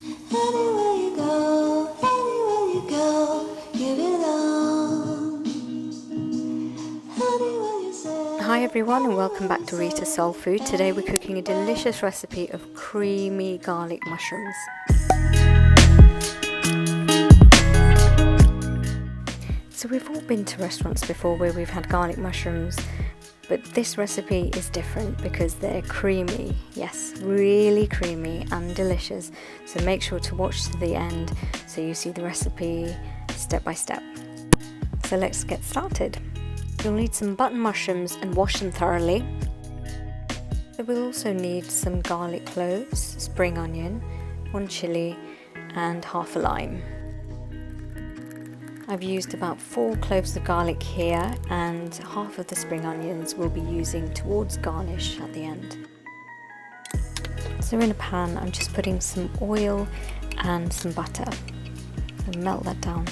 Anywhere you go, you belong. Anywhere you say. Hi everyone and welcome back to Reeta Soul Food. Today we're cooking a delicious recipe of creamy garlic mushrooms. So we've all been to restaurants before where we've had garlic mushrooms, but this recipe is different because they're creamy. Yes, really creamy and delicious. So make sure to watch to the end so you see the recipe step by step. So let's get started. You'll need some button mushrooms and wash them thoroughly. So we'll also need some garlic cloves, spring onion, 1 chilli and half a lime. I've used about 4 cloves of garlic here, and half of the spring onions we'll be using towards garnish at the end. So in a pan I'm just putting some oil and some butter and melt that down.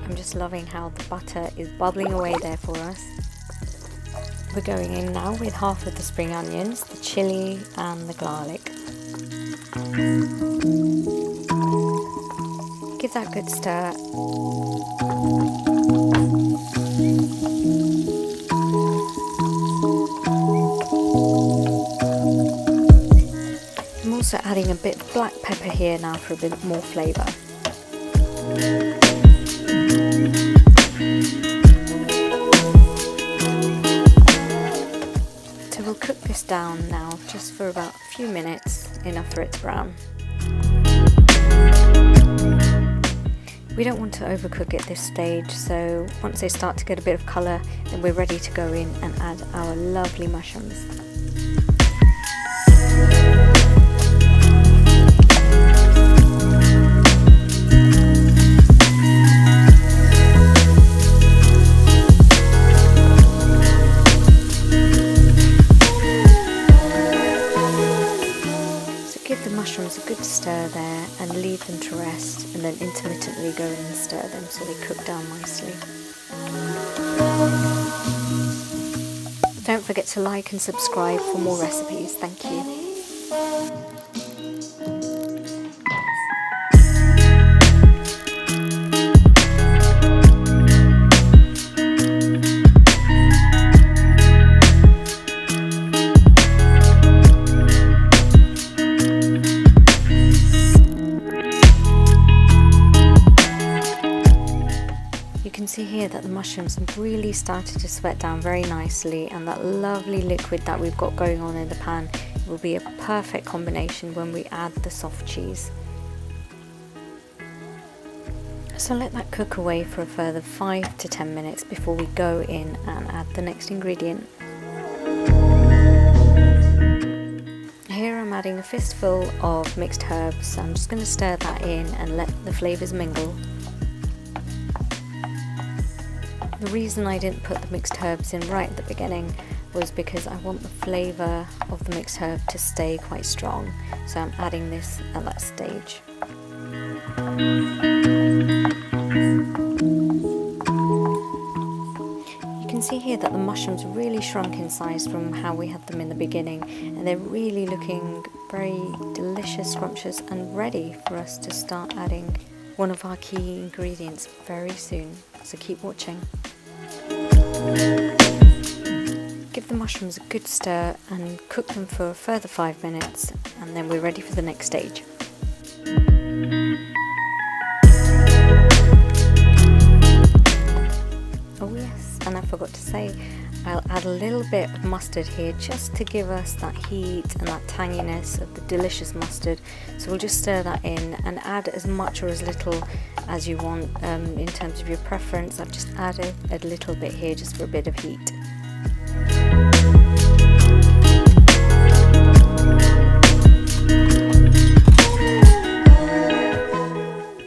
I'm just loving how the butter is bubbling away there for us. We're going in now with half of the spring onions, the chilli and the garlic. Give that a good stir. I'm also adding a bit of black pepper here now for a bit more flavour. So we'll cook this down now just for about a few minutes, enough for it to brown. We don't want to overcook at this stage, so once they start to get a bit of colour, then we're ready to go in and add our lovely mushrooms. Give the mushrooms a good stir there and leave them to rest, and then intermittently go in and stir them so they cook down nicely. Don't forget to like and subscribe for more recipes. Thank you. You can see here that the mushrooms have really started to sweat down very nicely, and that lovely liquid that we've got going on in the pan will be a perfect combination when we add the soft cheese. So let that cook away for a further 5 to 10 minutes before we go in and add the next ingredient. Here I'm adding a fistful of mixed herbs. I'm just going to stir that in and let the flavours mingle. The reason I didn't put the mixed herbs in right at the beginning was because I want the flavour of the mixed herb to stay quite strong, so I'm adding this at that stage. You can see here that the mushrooms really shrunk in size from how we had them in the beginning, and they're really looking very delicious, scrumptious and ready for us to start adding one of our key ingredients very soon, so keep watching. Give the mushrooms a good stir and cook them for a further 5 minutes, and then we're ready for the next stage. Oh yes, and I forgot to say, I'll add a little bit of mustard here just to give us that heat and that tanginess of the delicious mustard. So we'll just stir that in and add as much or as little as you want in terms of your preference. I've just added a little bit here just for a bit of heat.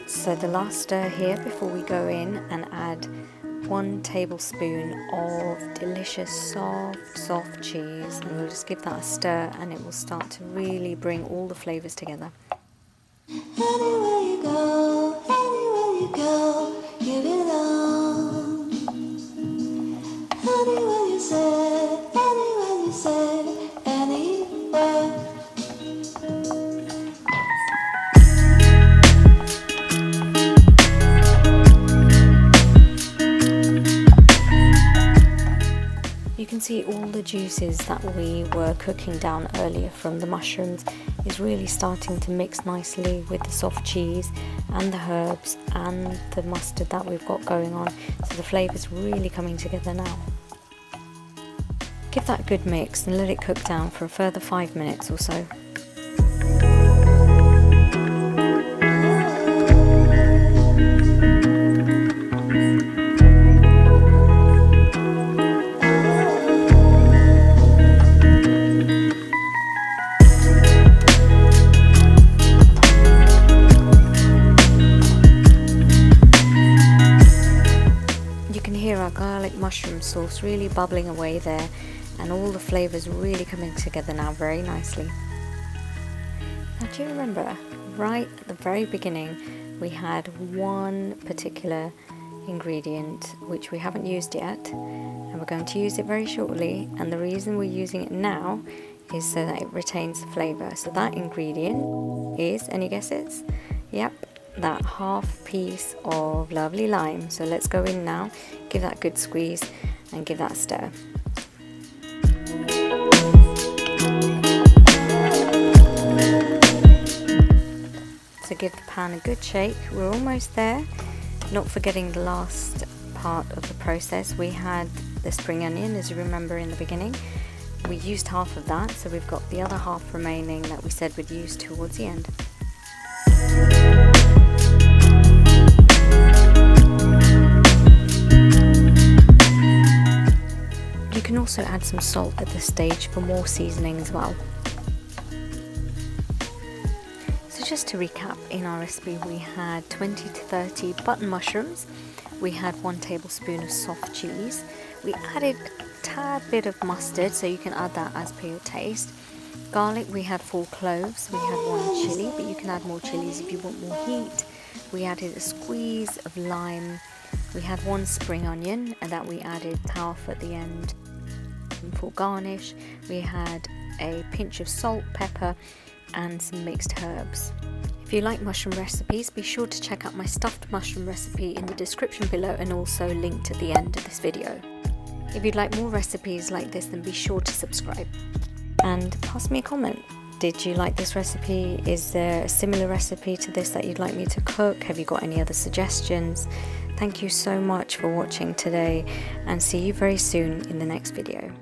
So the last stir here before we go in and add 1 tablespoon of delicious soft cheese, and we'll just give that a stir and it will start to really bring all the flavours together. Anywhere you go, you belong. Anywhere you say, anywhere. You can see all the juices that we were cooking down earlier from the mushrooms is really starting to mix nicely with the soft cheese and the herbs and the mustard that we've got going on. So the flavour's really coming together now. Give that a good mix and let it cook down for a further 5 minutes or so. Our garlic mushroom sauce really bubbling away there, and all the flavours really coming together now very nicely. Now, do you remember right at the very beginning we had one particular ingredient which we haven't used yet, and we're going to use it very shortly, and the reason we're using it now is so that it retains the flavour. So that ingredient is, any guesses? Yep, that half piece of lovely lime. So let's go in now, give that a good squeeze and give that a stir. So give the pan a good shake. We're almost there. Not forgetting the last part of the process, we had the spring onion, as you remember in the beginning. We used half of that, so we've got the other half remaining that we said we'd use towards the end. You can also add some salt at this stage for more seasoning as well. So just to recap, in our recipe we had 20 to 30 button mushrooms, we had 1 tablespoon of soft chilies, we added a tad bit of mustard, so you can add that as per your taste. Garlic, we had 4 cloves, we had 1 chili, but you can add more chilies if you want more heat. We added a squeeze of lime, we had 1 spring onion and that we added half at the end. For garnish, we had a pinch of salt, pepper and some mixed herbs. If you like mushroom recipes, be sure to check out my stuffed mushroom recipe in the description below and also linked at the end of this video. If you'd like more recipes like this, then be sure to subscribe and pass me a comment. Did you like this recipe? Is there a similar recipe to this that you'd like me to cook? Have you got any other suggestions? Thank you so much for watching today, and see you very soon in the next video.